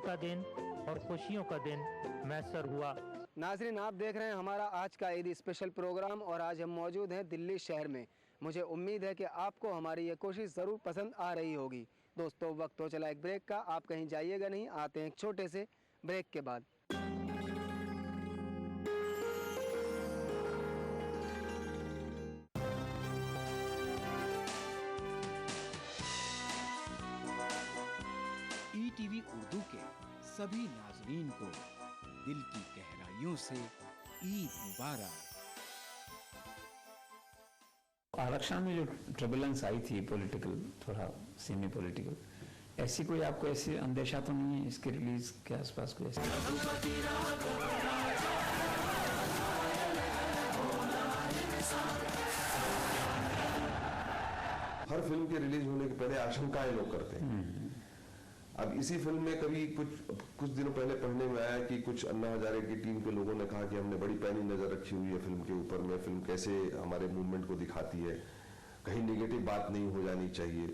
का दिन और खुशियों का दिन मैसर हुआ। नाज़रीन, आप देख रहे हैं हमारा आज का ईद स्पेशल प्रोग्राम और आज हम मौजूद हैं दिल्ली शहर में। मुझे उम्मीद है कि आपको हमारी ये कोशिश ज़रूर पसंद आ रही होगी। दोस्तों, वक्त हो चला एक ब्रेक का, आप कहीं जाइएगा नहीं, आते हैं एक छोटे से ब्रेक के बाद। ईटीवी उर्दू के सभी नाज़रीन को दिल की गहराइयों से ईद मुबारक। आरक्षण में जो ट्रबुलेंस आई थी पॉलिटिकल, थोड़ा सेमी पॉलिटिकल, ऐसी कोई आपको ऐसी अंदेशा तो नहीं है इसके रिलीज के आसपास कोई ऐसी? हर फिल्म के रिलीज होने के पहले आशंकाएं लोग करते हैं। अब इसी फिल्म में कभी कुछ दिनों पहले पढ़ने में आया कि कुछ अन्ना हजारे की टीम के लोगों ने कहा कि हमने बड़ी पैनी नजर रखी हुई है फिल्म के ऊपर में, फिल्म कैसे हमारे मूवमेंट को दिखाती है, कहीं नेगेटिव बात नहीं हो जानी चाहिए,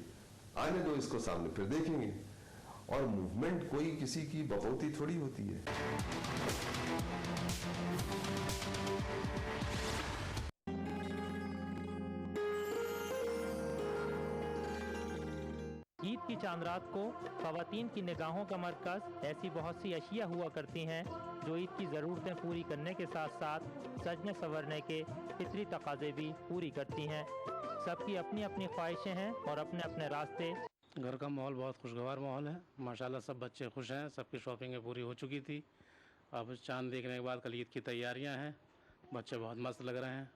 आने दो इसको सामने फिर देखेंगे। और मूवमेंट कोई किसी की बकौती थोड़ी होती है। ईद की चांद रात को ख़वातीन की निगाहों का मरकज़ ऐसी बहुत सी अशिया हुआ करती हैं जो ईद की ज़रूरतें पूरी करने के साथ साथ सजने संवरने के फितरी तकाज़े भी पूरी करती हैं। सबकी अपनी अपनी ख्वाहिशें हैं और अपने अपने रास्ते। घर का माहौल बहुत खुशगवार माहौल है माशाल्लाह, सब बच्चे खुश हैं, सबकी शॉपिंगें पूरी हो चुकी थी। अब चांद देखने के बाद कल ईद की तैयारियां हैं, बच्चे बहुत मस्त लग रहे हैं।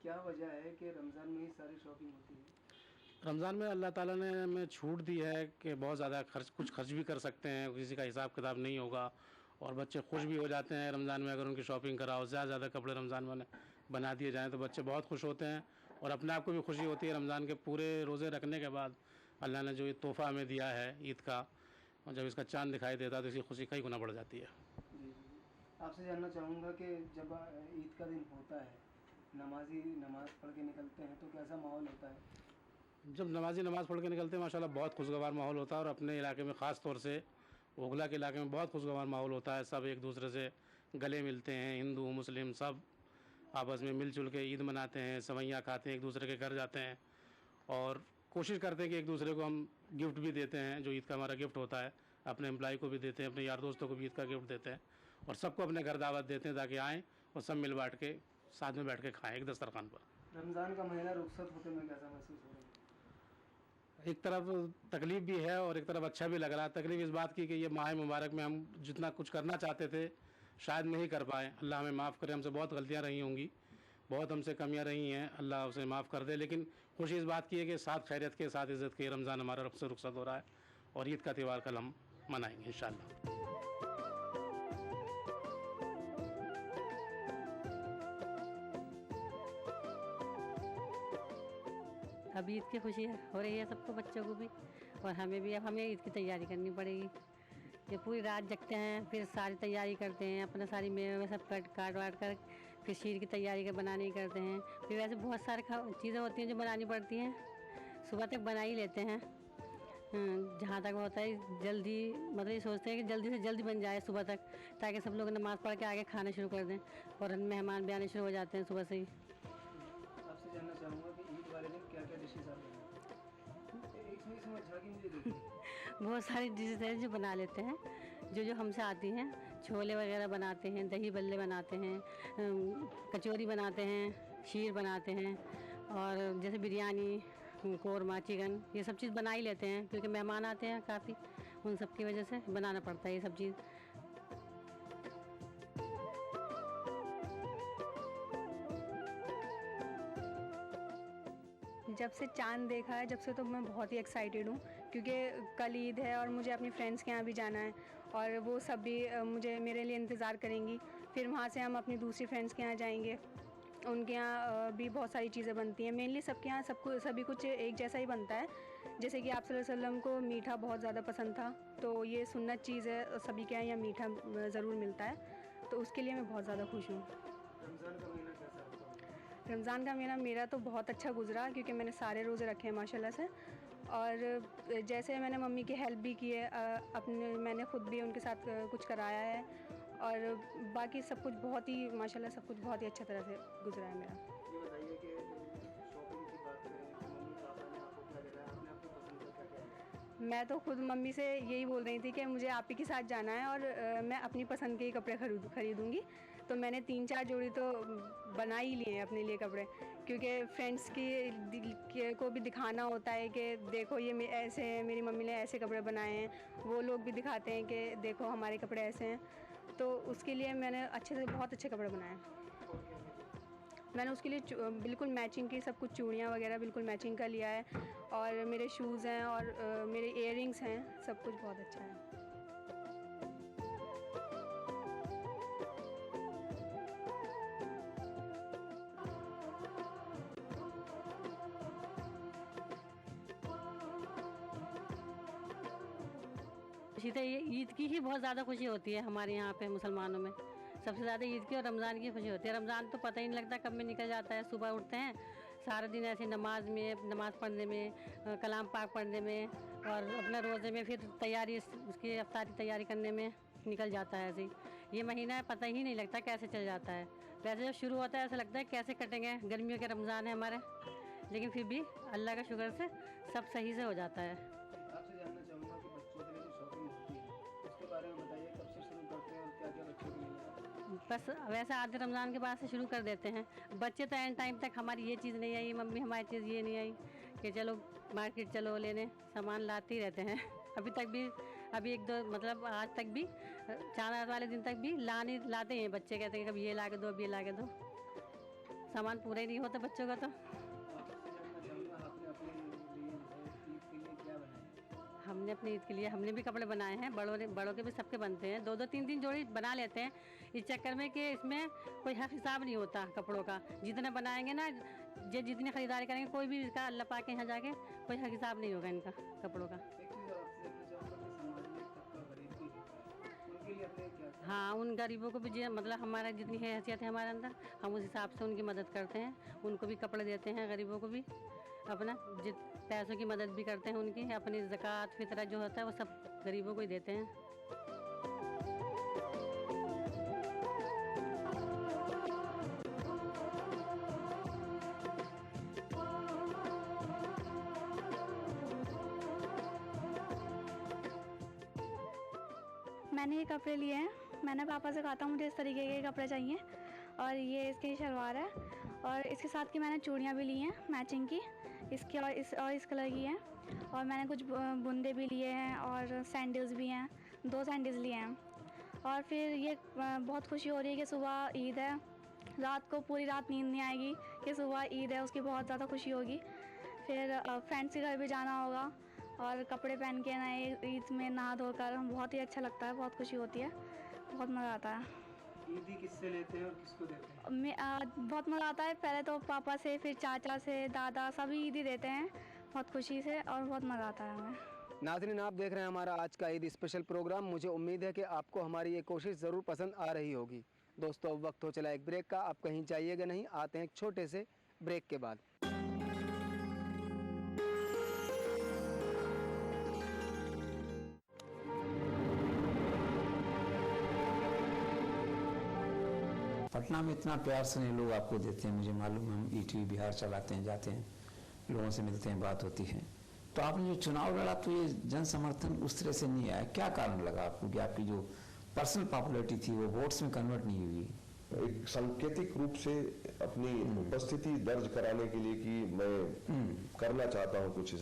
क्या वजह है कि रमज़ान में ही सारी शॉपिंग होती है? रमज़ान में अल्लाह ताला ने हमें छूट दी है कि बहुत ज़्यादा कुछ खर्च भी कर सकते हैं, किसी का हिसाब किताब नहीं होगा और बच्चे खुश भी हो जाते हैं। रमज़ान में अगर उनकी शॉपिंग कराओ, ज़्यादा कपड़े रमज़ान में बना दिए जाएँ तो बच्चे बहुत खुश होते हैं और अपने आप को भी खुशी होती है। रमज़ान के पूरे रोज़े रखने के बाद अल्लाह ने जो ये तोहफ़ा हमें दिया है ईद का, और जब इसका चाँद दिखाई देता है तो इसकी खुशी कई गुना बढ़ जाती है। जी, आपसे जानना चाहूँगा कि जब ईद का दिन होता है, नमाज़ी नमाज़ पढ़ के निकलते हैं तो कैसा माहौल होता है? जब नमाज़ी नमाज़ पढ़ के निकलते हैं माशाल्लाह बहुत खुशगवार माहौल होता है और अपने इलाके में ख़ास तौर से ओखला के इलाके में बहुत खुशगवार माहौल होता है। सब एक दूसरे से गले मिलते हैं, हिंदू मुस्लिम सब आपस में मिलजुल के ईद मनाते हैं, सवैयाँ खाते हैं, एक दूसरे के घर जाते हैं और कोशिश करते हैं कि एक दूसरे को हम गिफ्ट भी देते हैं। जो ईद का हमारा गिफ्ट होता है अपने एम्प्लॉय को भी देते हैं, अपने यार दोस्तों को भी ईद का गिफ्ट देते हैं और सबको अपने घर दावत देते हैं ताकि आएँ और सब मिल बाँट के साथ में बैठ के खाएँ एक दस्तरखान पर। रमज़ान का महीना रुखसत होते में कैसा महसूस हो रहा है? एक तरफ तकलीफ़ भी है और एक तरफ अच्छा भी लग रहा है। तकलीफ़ इस बात की कि ये माह मुबारक में हम जितना कुछ करना चाहते थे शायद नहीं कर पाए। अल्लाह हमें माफ़ करे, हमसे बहुत गलतियां रही होंगी, बहुत हमसे कमियां रही हैं, अल्लाह उसे माफ़ कर दे। लेकिन खुशी इस बात की है कि साथ खैरियत के साथ इज़्ज़त के रमज़ान हमारा रब से रुखसत हो रहा है और ईद का त्यौहार कल हम मनाएंगे इंशाअल्लाह। अब ईद की खुशी हो रही है सबको, बच्चों को भी और हमें भी। अब हमें ईद की तैयारी करनी पड़ेगी। ये पूरी रात जगते हैं, फिर सारी तैयारी करते हैं, अपना सारी मेवे सब काट वाट कर फिर शीर की तैयारी बनाने की करते हैं। फिर वैसे बहुत सारे चीज़ें होती हैं जो बनानी पड़ती हैं, सुबह तक बना ही लेते हैं। जहाँ तक होता है जल्दी, मतलब ये सोचते हैं कि जल्दी से जल्दी बन जाए सुबह तक, ताकि सब लोग नमाज़ पढ़ के आगे खाना शुरू कर दें और मेहमान भी आने शुरू हो जाते हैं सुबह से ही। आपसे जानना चाहूँगा कि ईद वाले दिन क्या क्या डिशेज आप इसमें झाँकी मुझे देखिए। बहुत सारी डिशेज हैं जो बना लेते हैं, जो हमसे आती हैं। छोले वगैरह बनाते हैं, दही बल्ले बनाते हैं, कचौरी बनाते हैं, शीर बनाते हैं और जैसे बिरयानी, कोरमा, चिकन, ये सब चीज़ बना ही लेते हैं क्योंकि मेहमान आते हैं काफ़ी, उन सब की वजह से बनाना पड़ता है ये सब चीज़। जब से चांद देखा है जब से तो मैं बहुत ही एक्साइटेड हूँ क्योंकि कल ईद है और मुझे अपनी फ्रेंड्स के यहाँ भी जाना है और वो सब भी मुझे मेरे लिए इंतज़ार करेंगी। फिर वहाँ से हम अपनी दूसरी फ्रेंड्स के यहाँ जाएंगे, उनके यहाँ भी बहुत सारी चीज़ें बनती हैं। मेनली सबके यहाँ सभी कुछ एक जैसा ही बनता है। जैसे कि आप सल्लल्लाहु अलैहि वसल्लम को मीठा बहुत ज़्यादा पसंद था, तो ये सुन्नत चीज़ है, सभी के यहाँ मीठा ज़रूर मिलता है, तो उसके लिए मैं बहुत ज़्यादा खुश हूँ। रमज़ान का महीना कैसा है? रमज़ान का महीना मेरा तो बहुत अच्छा गुजरा क्योंकि मैंने सारे रोज़े रखे हैं माशाल्लाह से और जैसे मैंने मम्मी की हेल्प भी की है, मैंने खुद भी उनके साथ कुछ कराया है, और बाकी सब कुछ बहुत ही माशाल्लाह सब कुछ बहुत ही अच्छा तरह से गुजरा है मेरा। ये बताइए कि शॉपिंग की बात करें तो मम्मी पापा ने आपको क्या दिलाया, आपने अपनी पसंद का क्या क्या लिया? मैं तो खुद मम्मी से यही बोल रही थी कि मुझे आप ही के साथ जाना है, और मैं अपनी पसंद के ही कपड़े खरीदूँगी। तो मैंने 3-4 जोड़ी तो बना ही लिए हैं अपने लिए कपड़े, क्योंकि फ्रेंड्स को भी दिखाना होता है कि देखो ये ऐसे हैं, मेरी मम्मी ने ऐसे कपड़े बनाए हैं, वो लोग भी दिखाते हैं कि देखो हमारे कपड़े ऐसे हैं। तो उसके लिए मैंने अच्छे से बहुत अच्छे कपड़े बनाए। मैंने उसके लिए बिल्कुल मैचिंग की सब कुछ चूड़ियाँ वगैरह बिल्कुल मैचिंग का लिया है, और मेरे शूज़ हैं और मेरे इयररिंग्स हैं, सब कुछ बहुत अच्छा है। खुशी तो ये ईद की ही बहुत ज़्यादा खुशी होती है हमारे यहाँ पे मुसलमानों में। सबसे ज़्यादा ईद की और रमज़ान की खुशी होती है। रमज़ान तो पता ही नहीं लगता कब में निकल जाता है। सुबह उठते हैं, सारा दिन ऐसे नमाज़ पढ़ने में, कलाम पाक पढ़ने में और अपने रोज़े में, फिर तैयारी उसकी अफ्तारी तैयारी करने में निकल जाता है। ऐसे ही ये महीना पता ही नहीं लगता कैसे चल जाता है। वैसे जब शुरू होता है ऐसा लगता है कैसे कटेंगे, गर्मियों के रमज़ान है हमारे, लेकिन फिर भी अल्लाह का शुक्र से सब सही से हो जाता है। आपसे जानना चाहूँगा कि बच्चों के लिए जो शॉपिंग होती है उसके बारे में बताइए, कब से शुरू करते हैं और क्या क्या बच्चों के लिए लाते हैं? बस वैसे आधे रमज़ान के बाद से शुरू कर देते हैं। बच्चे तो एंड टाइम तक हमारी ये चीज़ नहीं आई, मम्मी हमारी चीज़ ये नहीं आई, कि चलो मार्केट चलो लेने, सामान लाते ही रहते हैं। अभी तक भी, अभी 1-2 मतलब आज तक भी, चाँद वाले दिन तक भी लाते हैं बच्चे, कहते हैं कभी ये ला के दो, अभी ये ला के दो। सामान पूरा ही नहीं होता बच्चों का तो। आपसे जानना चाहूँगा, आपने अपने लिए ईद के लिए क्या बनाया? हमने अपनी ईद के लिए हमने भी कपड़े बनाए हैं, बड़ों के भी सबके बनते हैं। 2-2 3-3 जोड़ी बना लेते हैं, इस चक्कर में कि इसमें कोई हिसाब नहीं होता कपड़ों का। जितने बनाएंगे ना, जितनी खरीदारी करेंगे, कोई भी इसका अल्लाह पाक के यहाँ जाके कोई हिसाब नहीं होगा इनका कपड़ों का। एक चीज़ और आपसे जानना चाहूँगा कि समाज में एक तबका गरीब भी होता है, उनके लिए अपने क्या? हाँ, उन गरीबों को भी मतलब हमारा जितनी हैसियत है हमारे अंदर, हम उस हिसाब से उनकी मदद करते हैं। उनको भी कपड़े देते हैं, गरीबों को भी अपना पैसों की मदद भी करते हैं उनकी। अपनी ज़कात फितरा जो होता है वो सब गरीबों को ही देते हैं। मैंने ये कपड़े लिए हैं, मैंने पापा से कहा था मुझे इस तरीके के कपड़े चाहिए, और ये इसकी शलवार है, और इसके साथ की मैंने चूड़ियाँ भी ली हैं मैचिंग की, इसकी और इस कलर की हैं, और मैंने कुछ बुंदे भी लिए हैं और सैंडल्स भी हैं, 2 सैंडल्स लिए हैं। और फिर ये बहुत खुशी हो रही है कि सुबह ईद है, रात को पूरी रात नींद नहीं आएगी कि सुबह ईद है, उसकी बहुत ज़्यादा खुशी होगी। फिर फ्रेंड्स के घर भी जाना होगा, और कपड़े पहन के नए ईद में नहा धोकर बहुत ही अच्छा लगता है, बहुत खुशी होती है, बहुत मज़ा आता है। ईदी किससे लेते हैं और किसको देते हैं? बहुत मज़ा आता है। पहले तो पापा से, फिर चाचा से, दादा, सभी ईदी देते हैं बहुत खुशी से, और बहुत मज़ा आता है हमें। नाज़रीन, आप देख रहे हैं हमारा आज का ईद स्पेशल प्रोग्राम। मुझे उम्मीद है कि आपको हमारी ये कोशिश ज़रूर पसंद आ रही होगी। दोस्तों, अब वक्त हो चला एक ब्रेक का, आप कहीं जाइएगा नहीं, आते हैं एक छोटे से ब्रेक के बाद। पटना में इतना प्यार से लोग आपको देते हैं, मुझे मालूम है। हम ईटीवी बिहार चलाते हैं, जाते हैं, लोगों से मिलते हैं, बात होती है। तो आपने जो चुनाव लड़ा तो ये जन समर्थन उस तरह से नहीं आया, क्या कारण लगा आपको कि आपकी जो पर्सनल पॉपुलैरिटी थी वो वोट्स में कन्वर्ट नहीं हुई? एक सांकेतिक रूप से अपनी उपस्थिति दर्ज कराने के लिए कि मैं करना चाहता हूं कुछ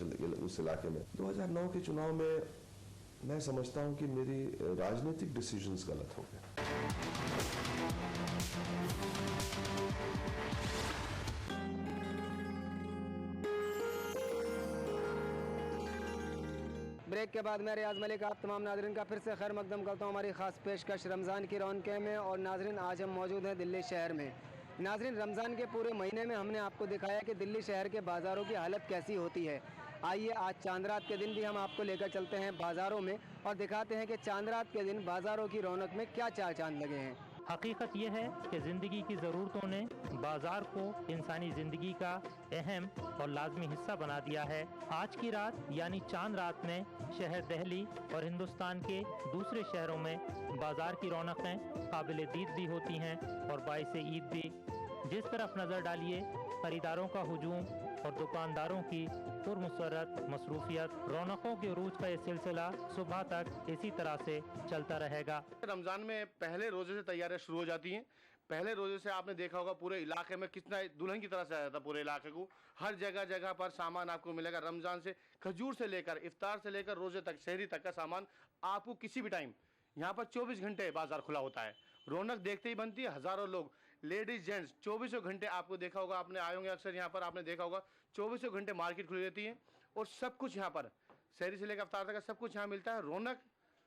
उस इलाके में। 2009 के चुनाव में मैं समझता हूं कि मेरी राजनीतिक डिसीजंस गलत हो गए। ब्रेक के बाद मैं रियाज मलिक आप तमाम नाज़रीन का फिर से खैर मकदम करता हूँ हमारी ख़ास पेशकश रमज़ान की रौनक़ें में। और नाज़रीन, आज हम मौजूद हैं दिल्ली शहर में। नाज़रीन, रमज़ान के पूरे महीने में हमने आपको दिखाया कि दिल्ली शहर के बाज़ारों की हालत कैसी होती है। आइए आज चांद रात के दिन भी हम आपको लेकर चलते हैं बाज़ारों में और दिखाते हैं कि चांद रात के दिन बाज़ारों की रौनक में क्या चार चांद लगे हैं। हकीकत यह है कि ज़िंदगी की ज़रूरतों ने बाज़ार को इंसानी ज़िंदगी का अहम और लाजमी हिस्सा बना दिया है। आज की रात यानी चांद रात में शहर दिल्ली और हिंदुस्तान के दूसरे शहरों में बाज़ार की रौनकें काबिल दीद भी होती हैं और बाइस ईद भी। जिस तरफ नज़र डालिए खरीदारों का हुजूम और दुकानदारों की पुरमसरत मसरूफियत, रौनकों के उरूज का ये सिलसिला सुबह तक इसी तरह से चलता रहेगा। रमज़ान में पहले रोज़े से तैयारियां शुरू हो जाती हैं। पहले रोज़े से आपने देखा होगा पूरे इलाके में कितना दुल्हन की तरह से आया था पूरे इलाके को। हर जगह जगह पर सामान आपको मिलेगा। रमज़ान से खजूर से लेकर इफ्तार से लेकर रोज़े तक, शहरी तक का सामान आपको किसी भी टाइम यहाँ पर 24 घंटे बाजार खुला होता है। रौनक देखते ही बनती है। हज़ारों लोग, लेडीज जेंट्स, 24 घंटे आपको देखा होगा, आपने आए होंगे अक्सर यहाँ पर, आपने देखा होगा 24 घंटे मार्केट खुली रहती है और सब कुछ यहाँ पर शहरी से लेकर अफ्तार तक का सब कुछ यहाँ मिलता है। रौनक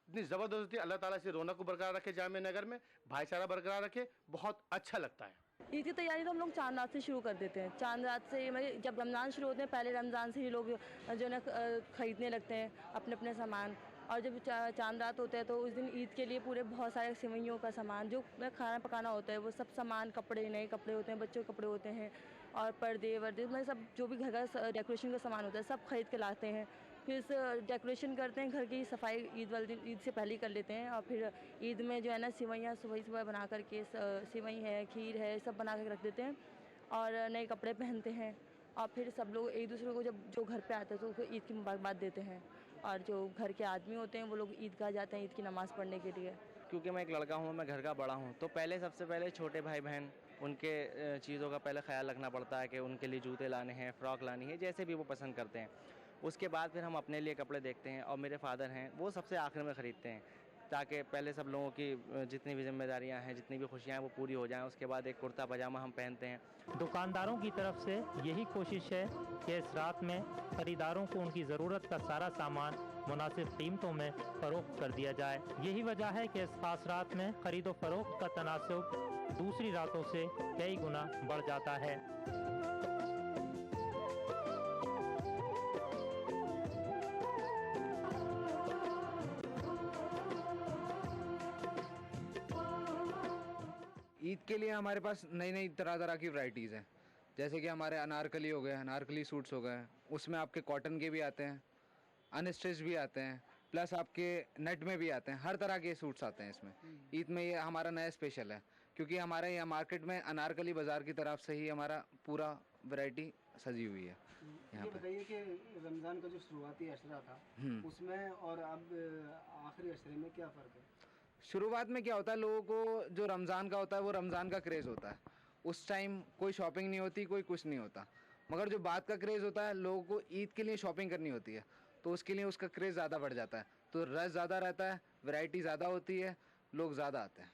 इतनी ज़बरदस्त होती है। अल्लाह ताला से रौनक को बरकरार रखे, जामे नगर में भाईचारा बरकरार रखे, बहुत अच्छा लगता है। ईद की तैयारी तो हम लोग चांद रात से शुरू कर देते हैं। चांद रात से मतलब जब रमज़ान शुरू होते हैं, पहले रमज़ान से ही लोग जो है ख़रीदने लगते हैं अपने अपने सामान। और जब चांद रात होता है तो उस दिन ईद के लिए पूरे बहुत सारे सेवइयों का सामान, जो खाना पकाना होता है, वो सब सामान, कपड़े, नए कपड़े होते हैं, बच्चों के कपड़े होते हैं और पर्दे वर्दे, मतलब सब जो भी घर का डेकोरेशन का सामान होता है सब खरीद के लाते हैं। फिर डेकोरेशन करते हैं, घर की सफाई ईद वाले दिन, ईद से पहले ही कर लेते हैं। और फिर ईद में जो है ना सेवइयाँ सुबह बना करके, सेवई है, खीर है, सब बना कर रख देते हैं और नए कपड़े पहनते हैं। और फिर सब लोग एक दूसरे को जब जो घर पे आते हैं तो उसको ईद की मुबारकबाद देते हैं। और जो घर के आदमी होते हैं वो लोग ईदगाह जाते हैं ईद की नमाज़ पढ़ने के लिए। क्योंकि मैं एक लड़का हूँ, मैं घर का बड़ा हूँ, तो पहले सबसे पहले छोटे भाई बहन उनके चीज़ों का पहले ख्याल रखना पड़ता है कि उनके लिए जूते लाने हैं, फ़्रॉक लानी है, जैसे भी वो पसंद करते हैं। उसके बाद फिर हम अपने लिए कपड़े देखते हैं और मेरे फादर हैं वो सबसे आखिर में ख़रीदते हैं, ताकि पहले सब लोगों की जितनी भी जिम्मेदारियां हैं, जितनी भी खुशियां हैं वो पूरी हो जाएं। उसके बाद एक कुर्ता पजामा हम पहनते हैं। दुकानदारों की तरफ से यही कोशिश है कि इस रात में खरीदारों को उनकी ज़रूरत का सारा सामान मुनासिब कीमतों में फ़रोख्त कर दिया जाए। यही वजह है कि इस खास रात में खरीदो फरोख्त का तनासुब दूसरी रातों से कई गुना बढ़ जाता है। ईद के लिए हमारे पास नई नई तरह तरह की वैरायटीज़ हैं। जैसे कि हमारे अनारकली हो गए, अनारकली सूट्स हो गए, उसमें आपके कॉटन के भी आते हैं, अनस्टिच भी आते हैं, प्लस आपके नेट में भी आते हैं। हर तरह के सूट्स आते हैं इसमें। ईद में ये हमारा नया स्पेशल है, क्योंकि हमारे यहाँ मार्केट में अनारकली बाज़ार की तरफ से ही हमारा पूरा वैरायटी सजी हुई है। यहाँ पे बताइए कि रमज़ान का जो शुरुआती अशरा था उसमें और अब आखिरी अशरे में क्या फ़र्क है? शुरुआत में क्या होता है, लोगों को जो रमज़ान का होता है वो रमज़ान का क्रेज़ होता है। उस टाइम कोई शॉपिंग नहीं होती, कोई कुछ नहीं होता। मगर जो बात का क्रेज़ होता है, लोगों को ईद के लिए शॉपिंग करनी होती है, तो उसके लिए उसका क्रेज़ ज़्यादा बढ़ जाता है, तो रश ज़्यादा रहता है, वैरायटी ज़्यादा होती है, लोग ज़्यादा आते हैं।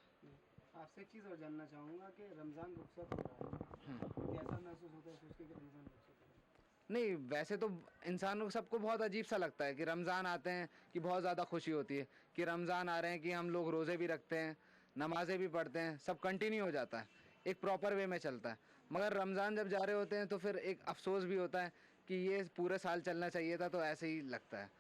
आपसे एक चीज़ और जानना चाहूँगा कि रमज़ान रुखसत हो रहा है, कैसा महसूस होता है सोच के कि रमज़ान रुखसत हो रहा है? नहीं, वैसे तो इंसान को सबको बहुत अजीब सा लगता है कि रमज़ान आते हैं कि बहुत ज़्यादा खुशी होती है कि रमज़ान आ रहे हैं, कि हम लोग रोज़े भी रखते हैं, नमाज़ें भी पढ़ते हैं, सब कंटिन्यू हो जाता है, एक प्रॉपर वे में चलता है। मगर रमज़ान जब जा रहे होते हैं तो फिर एक अफसोस भी होता है कि ये पूरे साल चलना चाहिए था, तो ऐसे ही लगता है।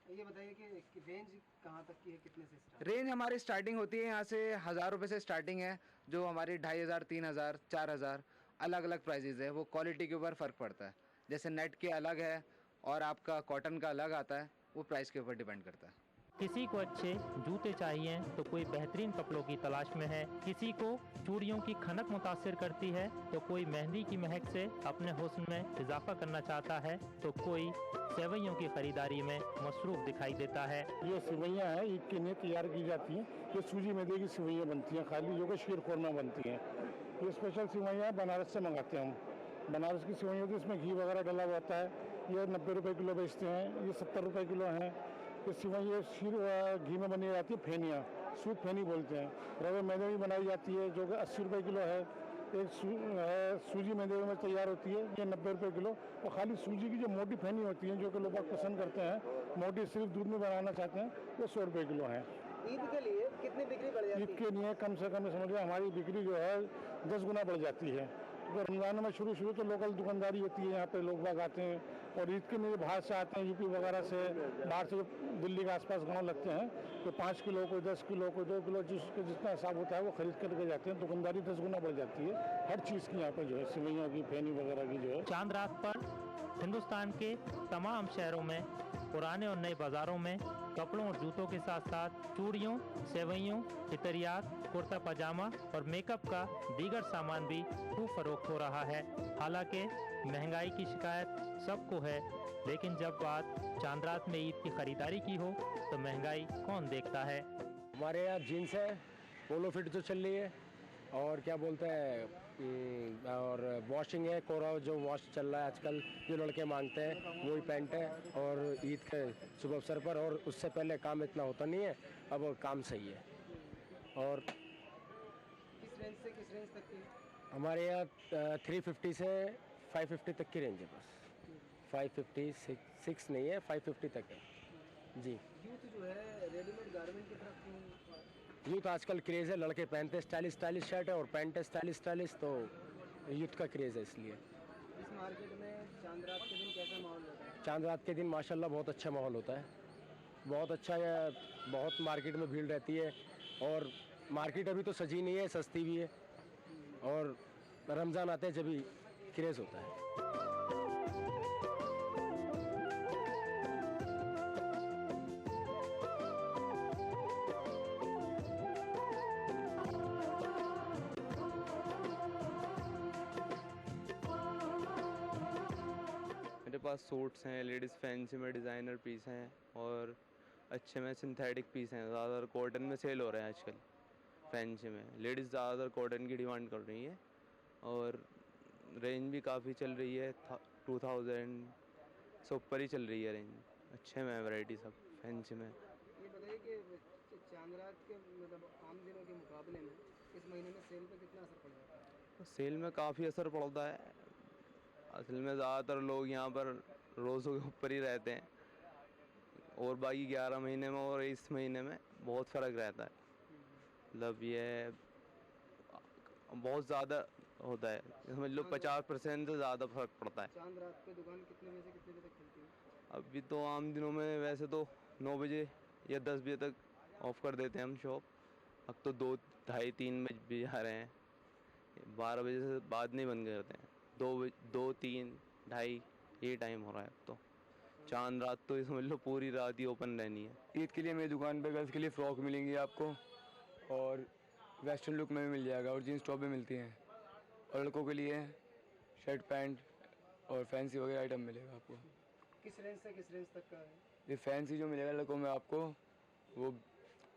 ये बताइए कि रेंज कहाँ तक की है, कितने से स्टार्ट? रेंज हमारी स्टार्टिंग होती है यहाँ से 1000 रुपये से स्टार्टिंग है, जो हमारी 2500, 3000, 4000 अलग अलग प्राइजेज़ है। वो क्वालिटी के ऊपर फ़र्क पड़ता है। जैसे नेट के अलग है और आपका कॉटन का अलग आता है, वो प्राइस के ऊपर डिपेंड करता है। किसी को अच्छे जूते चाहिए तो कोई बेहतरीन कपड़ों की तलाश में है, किसी को चूड़ियों की खनक मुतासिर करती है तो कोई मेहंदी की महक से अपने हुस्न में इजाफा करना चाहता है, तो कोई सेवइयों की खरीदारी में मसरूफ दिखाई देता है। ये सेवइयाँ हैं, ईद के लिए तैयार की जाती हैं। ये सूजी मैदे की सेवइयाँ बनती हैं खाली, जो कि शीर खुरमा बनती हैं। ये स्पेशल सेवइयाँ बनारस से मंगाते हैं हम। बनारस की सेवइयाँ होती है, इसमें घी वगैरह डला हुआ होता है। ये 90 रुपये किलो बेचते हैं, ये 70 रुपये किलो हैं। ये सिवई ये शीर घी में बनी जाती है, फेनियाँ, सूप फेनी बोलते हैं। रवे मैदे में बनाई जाती है, जो कि 80 रुपये किलो है। एक सूजी मैदे में तैयार होती है, ये 90 रुपये किलो। और खाली सूजी की जो मोटी फेनी होती है, जो कि लोग बहुत पसंद करते हैं, मोटी सिर्फ दूध में बनाना चाहते हैं, वो 100 रुपये किलो है। ईद के लिए कितनी बिक्री बढ़ जाती है? ईद के लिए कम से कम समझिए हमारी बिक्री जो है 10 गुना बढ़ जाती है। तो रमज़ान में शुरू तो लोकल दुकानदारी होती है, यहाँ पे लोग बाग आते हैं, और ईद के लिए बाहर से आते हैं, यूपी वगैरह से, बाहर से दिल्ली के आसपास गांव लगते हैं, तो 5 किलो को 10 किलो को 2 किलो जितना हिसाब होता है वो खरीद करके जाते हैं। दुकानदारी 10 गुना बढ़ जाती है हर चीज़ की यहाँ पर जो है, सिवैयों की, फैनी वगैरह की जो है। चांद रात पर हिंदुस्तान के तमाम शहरों में, पुराने और नए बाज़ारों में कपड़ों और जूतों के साथ साथ चूड़ियों, सेवइयों, इतरियात, कुर्ता पजामा और मेकअप का दीगर सामान भी खूब फरोख्त हो रहा है। हालांकि महंगाई की शिकायत सबको है, लेकिन जब बात चांद रात में ईद की खरीदारी की हो तो महंगाई कौन देखता है। हमारे यहाँ जीन्स है, पोलो फिट जो चल रही है, और क्या बोलते हैं और वॉशिंग है, कोरा जो वॉश चल रहा है आजकल, जो लड़के मांगते हैं वही पैंट है। और ईद के शुभ अवसर पर, और उससे पहले काम इतना होता नहीं है, अब काम सही है। और किस रेंज से किस रेंज तक की? हमारे यहाँ 350 से 550 तक की रेंज है बस। 550 6 नहीं है, 550 तक है जी। यूथ जो है रेडीमेड गारमेंट की तरफ क्यों? यूथ आजकल क्रेज़ है, लड़के पहनते स्टाइलिश शर्ट है और पैंट है स्टाइलिश, तो यूथ का क्रेज़ है इसलिए। इस मार्केट में चांद रात के दिन कैसा माहौल होता है? चांद रात के दिन माशाल्लाह बहुत अच्छा माहौल होता है, बहुत अच्छा है, बहुत मार्केट में भीड़ रहती है। और मार्केट अभी तो सजी नहीं है, सस्ती भी है, और रमज़ान आते हैं जब भी क्रेज़ होता है। मेरे पास सूट्स हैं, लेडीज़ फैंसी में डिज़ाइनर पीस हैं, और अच्छे में सिंथेटिक पीस हैं। ज़्यादातर कॉटन में सेल हो रहे हैं आजकल, फैंसी में लेडीज़ ज़्यादातर कॉटन की डिमांड कर रही है, और रेंज भी काफ़ी चल रही है, 2000 से ऊपर ही चल रही है रेंज। अच्छे में वैरायटी सब फैंसी में। ये बताइए कि चांद रात के मतलब आम दिनों के मुकाबले में इस महीने में सेल पे कितना असर पड़ जाता है? सेल में काफ़ी असर पड़ता है। असल में ज़्यादातर लोग यहाँ पर रोज़ों के ऊपर ही रहते हैं, और बाकी 11 महीने में और इस महीने में बहुत फ़र्क रहता है। मतलब ये बहुत ज़्यादा होता है, समझ लो 50% से ज़्यादा फ़र्क पड़ता है। चांद रात पे दुकान कितने बजे से कितने बजे तक खुलती है? अभी तो आम दिनों में वैसे तो 9 बजे या 10 बजे तक ऑफ कर देते हैं हम शॉप। अब तो 2, ढाई, 3 बज भी जा रहे हैं, 12 बजे से बाद नहीं बंद करते हैं। 2, 3, ढाई ये टाइम हो रहा है अब तो। चांद रात तो समझ लो पूरी रात ही ओपन रहनी है। ईद के लिए मेरी दुकान पे गर्ल्स के लिए फ़्रॉक मिलेंगी आपको, और वेस्टर्न लुक में भी मिल जाएगा, और जीन्स टॉप भी मिलती हैं, और लड़कों के लिए शर्ट पैंट और फैंसी वगैरह आइटम मिलेगा आपको। किस रेंज से किस रेंज तक का है? ये फैंसी जो मिलेगा लड़कों में आपको, वो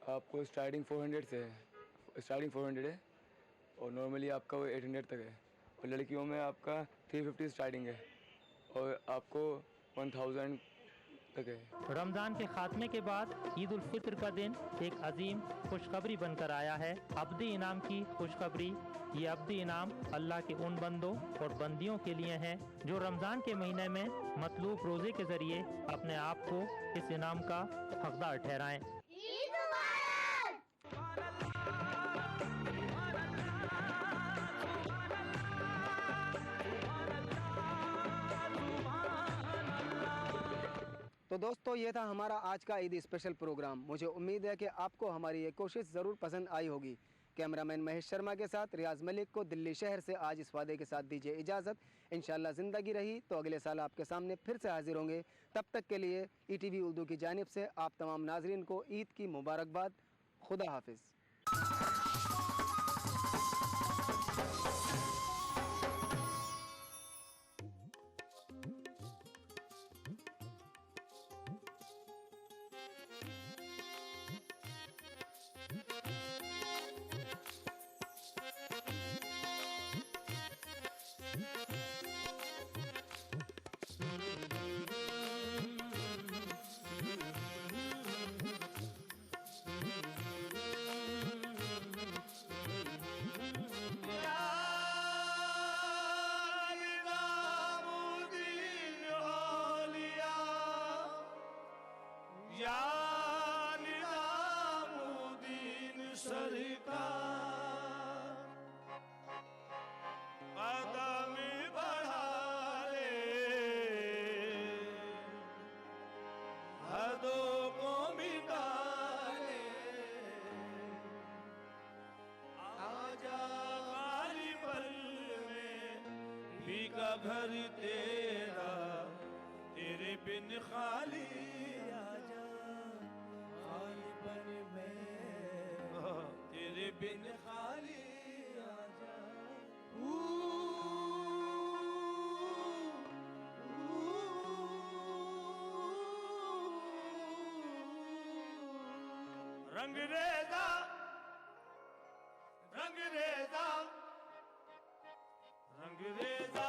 आपको स्टार्टिंग 400 से है, स्टार्टिंग 400 है, और नॉर्मली आपका वो 800 तक है। और लड़कियों में आपका 350 स्टार्टिंग है, और आपको 1000 तक है। रमज़ान के खात्मे के बाद ईद उल फित्र का दिन एक अजीम खुशखबरी बनकर आया है। अब्दी इनाम की खुशखबरी। ये अब्दी इनाम अल्लाह के उन बंदों और बंदियों के लिए हैं जो रमज़ान के महीने में मतलूब रोज़े के ज़रिए अपने आप को इस इनाम का हकदार ठहराएं। तो दोस्तों ये था हमारा आज का ईद स्पेशल प्रोग्राम। मुझे उम्मीद है कि आपको हमारी ये कोशिश ज़रूर पसंद आई होगी। कैमरामैन महेश शर्मा के साथ रियाज मलिक को दिल्ली शहर से आज इस वादे के साथ दीजिए इजाज़त। इंशाल्लाह ज़िंदगी रही तो अगले साल आपके सामने फिर से हाजिर होंगे। तब तक के लिए ETV उर्दू की जानिब से आप तमाम नाजरीन को ईद की मुबारकबाद। खुदा हाफिज़। कदम बढ़ा ले का घर तेरा, तेरे बिन खाली आजा, खालीपन में तेरे बिन खाली आजा। रंगरेजा रंगरेजा रंगरेजा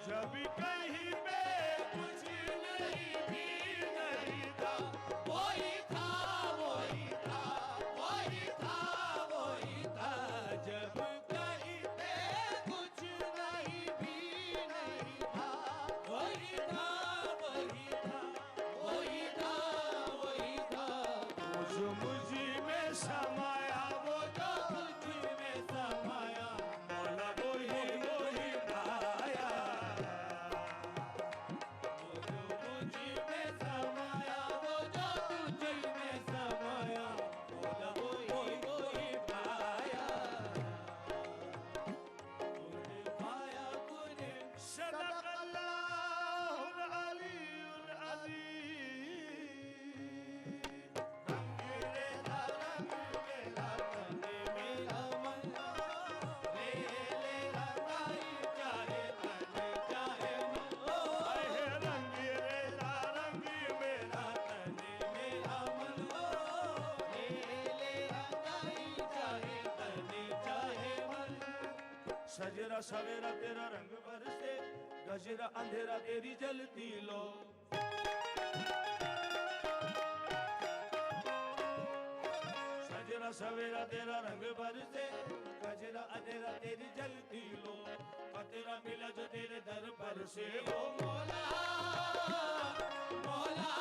जब कहीं पे कुछ नहीं भी नहीं था, वही था वही था वही था वही था। जब कहीं पे कुछ नहीं भी नहीं था, वही था वही था वही था वही था। जो मुझ में समाया वो जो मुझ में समाया, मौला वही वही पाया। सजरा सवेरा तेरा रंग बरसे, गजरा अंधेरा तेरी जलती लो। सजरा सवेरा तेरा रंग बरसे, गजरा अंधेरा तेरी जलती लो। तेरा मिला जो तेरे दर पर से, ओ मौला मौला।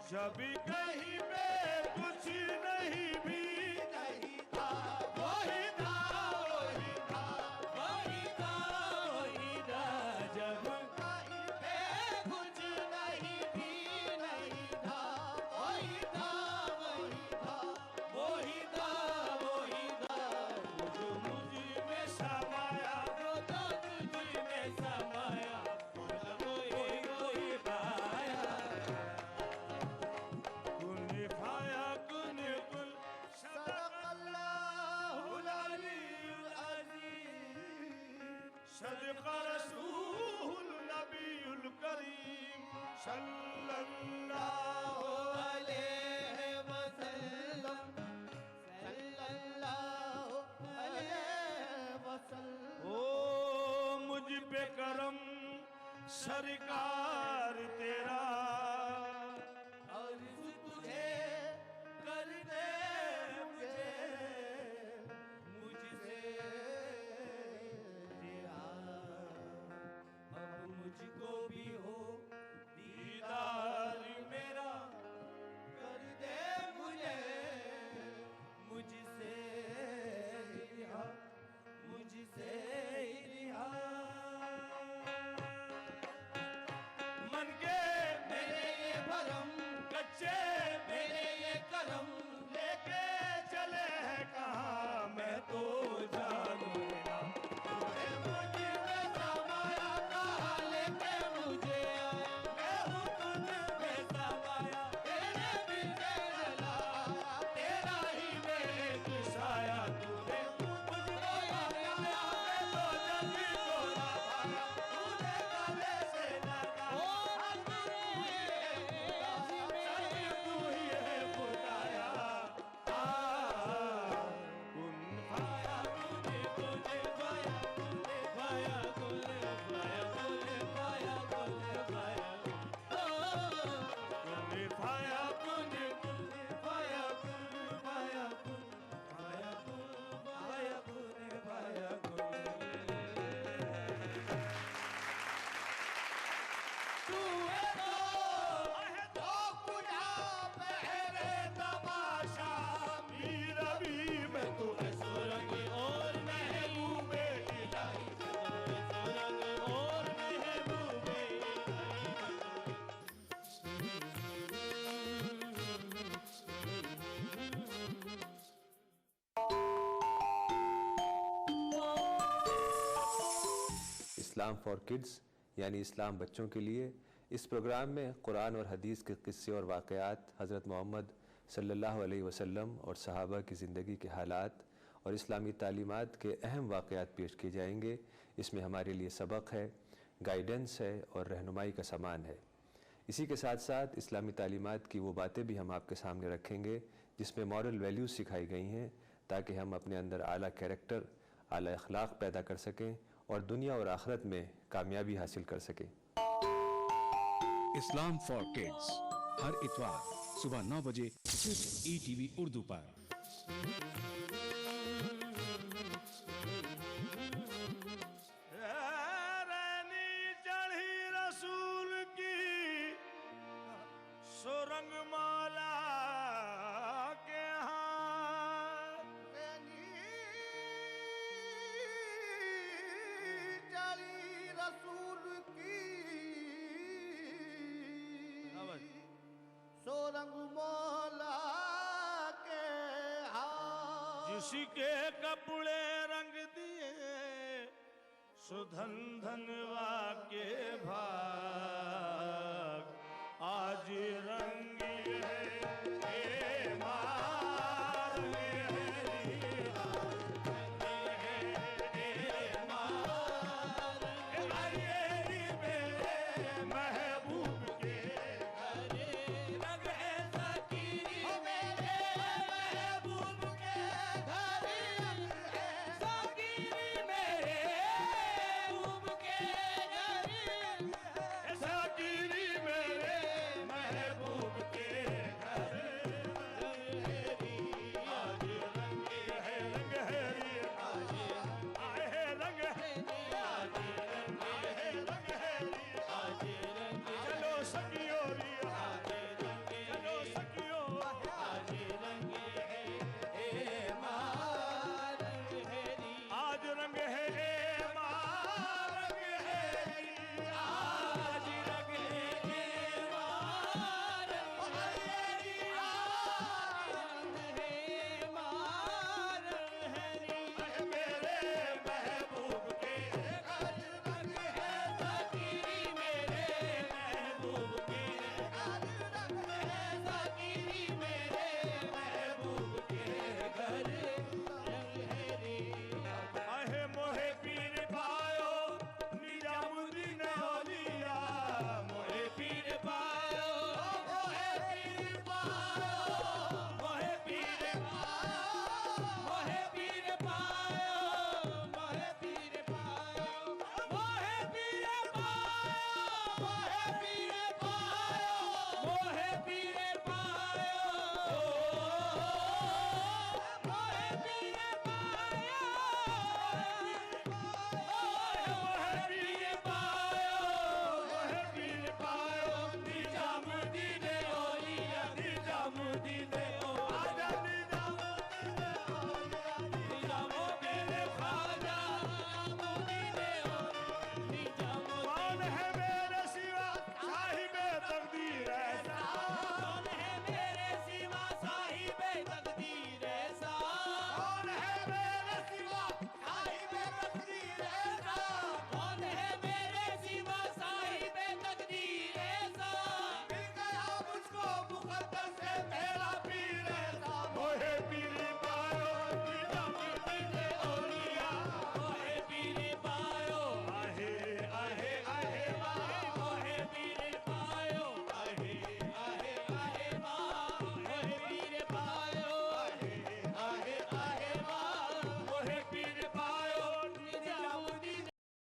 जब कहीं पे कुछ नहीं भी नहीं था, वही था वही था वही था वही था। जब कहीं पे कुछ नहीं भी नहीं था, वही था वही था वही था वही था। जो मुझ में समाया वो तो तुझ में समाया, वही वही पाया। सदका रसूल नबीउल करीम सल्लल्लाहु अलैहि वसल्लम सल्लल्लाहु अलैहि वसल्लम। ओ मुझ पे करम सरकार तेरा, अर्ज़ तुझे कर दे मुझे मुझसे मुझको भी हो दीदार मेरा, कर दे मुझे मुझसे रिहा मुझसे रिहा। मन के इस्लाम फॉर किड्स यानी इस्लाम बच्चों के लिए। इस प्रोग्राम में कुरान और हदीस के किस्से और वाक़यात, हज़रत मोहम्मद सल्लल्लाहु अलैहि वसल्लम और सहाबा की ज़िंदगी के हालात और इस्लामी तालीमात के अहम वाक़यात पेश किए जाएंगे। इसमें हमारे लिए सबक है, गाइडेंस है और रहनुमाई का सामान है। इसी के साथ साथ इस्लामी तालीमात की वो बातें भी हम आपके सामने रखेंगे जिसमें मॉरल वैल्यूज़ सिखाई गई हैं, ताकि हम अपने अंदर आला कैरेक्टर, आला अखलाक पैदा कर सकें और दुनिया और आखिरत में कामयाबी हासिल कर सकें। इस्लाम फॉर किड्स हर इतवार सुबह 9 बजे सिर्फ ETV उर्दू पर। सुरंग माला के हाथ चली रसूल की सुरंग माला के हाथ जिसके कपड़े रंग दिए सुधन धनवा के भाग आज रंगी है मार महबूब के रंग है ज़कीरी मेरे महबूब के घर ज़कीरी मेरे महबूब के घर ज़कीरी मेरे महबूब के घर आज रंग है आज आए है रंग है आज रंग है आज चलो सखियो आज चलो सखियो आज रंग है आज रंग है